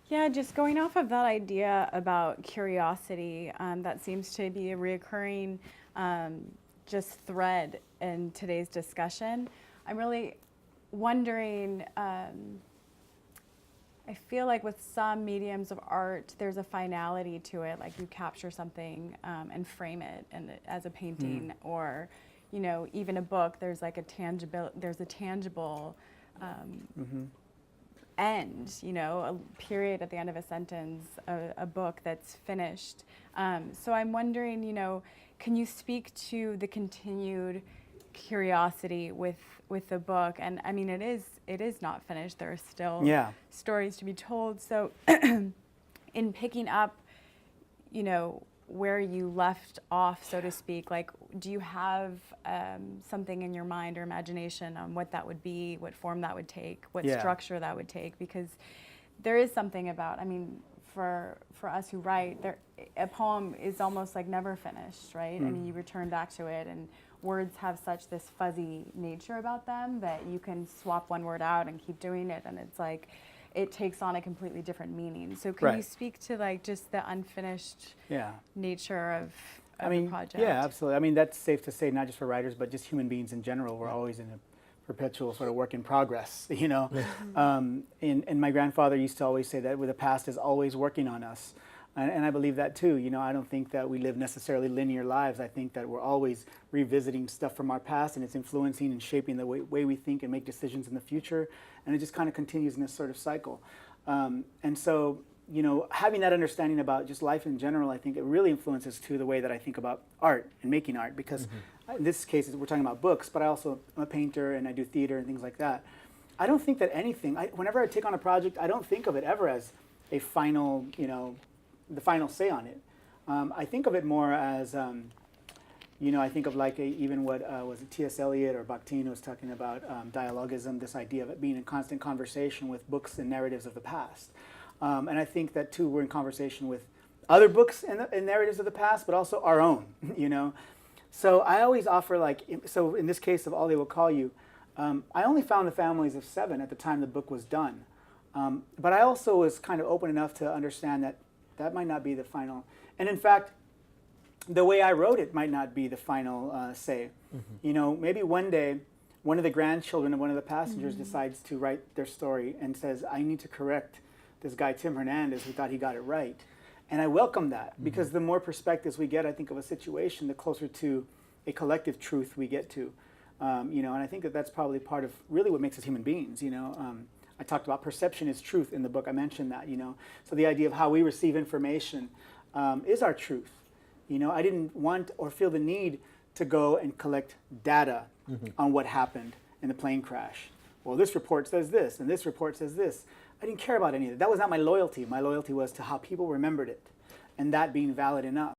Yeah, just going off of that idea about curiosity, that seems to be a reoccurring just thread in today's discussion. I'm really wondering, I feel like with some mediums of art, there's a finality to it, like you capture something and frame it and as a painting, or, you know, even a book, there's like a tangible, end, you know, a period at the end of a sentence, a book that's finished. So I'm wondering, you know, can you speak to the continued curiosity with the book? And I mean, it is not finished. There are still stories to be told. So in picking up, you know, where you left off, so to speak, like, do you have something in your mind or imagination on what that would be, what form that would take, what structure that would take? Because there is something about, I mean, for us who write, a poem is almost like never finished, right? I mean, you return back to it, and words have such this fuzzy nature about them that you can swap one word out and keep doing it, and it's like, it takes on a completely different meaning. So can you speak to like just the unfinished nature of the project? Yeah, absolutely. I mean, that's safe to say, not just for writers, but just human beings in general. We're always in a perpetual sort of work in progress, you know. And my grandfather used to always say that the past is always working on us. And I believe that too. You know, I don't think that we live necessarily linear lives. I think that we're always revisiting stuff from our past, and it's influencing and shaping the way we think and make decisions in the future. And it just kind of continues in this sort of cycle. And so, you know, having that understanding about just life in general, I think it really influences too the way that I think about art and making art. Because in this case, we're talking about books, but I also am a painter and I do theater and things like that. I don't think that anything, whenever I take on a project, I don't think of it ever as a final, you know, the final say on it. I think of it more as, you know, I think of like even what was it T.S. Eliot or Bakhtin was talking about dialogism, this idea of it being in constant conversation with books and narratives of the past. And I think that too we're in conversation with other books and narratives of the past, but also our own, you know. So I always offer like, so in this case of All They Will Call You, I only found the families of 7 at the time the book was done. But I also was kind of open enough to understand that that might not be the final. And in fact, the way I wrote it might not be the final say. You know, maybe one day, one of the grandchildren of one of the passengers decides to write their story and says, I need to correct this guy, Tim Hernandez, who thought he got it right. And I welcome that, because the more perspectives we get, I think, of a situation, the closer to a collective truth we get to. You know, and I think that that's probably part of really what makes us human beings, you know. I talked about perception is truth in the book. I mentioned that, you know. So the idea of how we receive information is our truth. You know, I didn't want or feel the need to go and collect data on what happened in the plane crash. Well, this report says this, and this report says this. I didn't care about any of that. That was not my loyalty. My loyalty was to how people remembered it, and that being valid enough.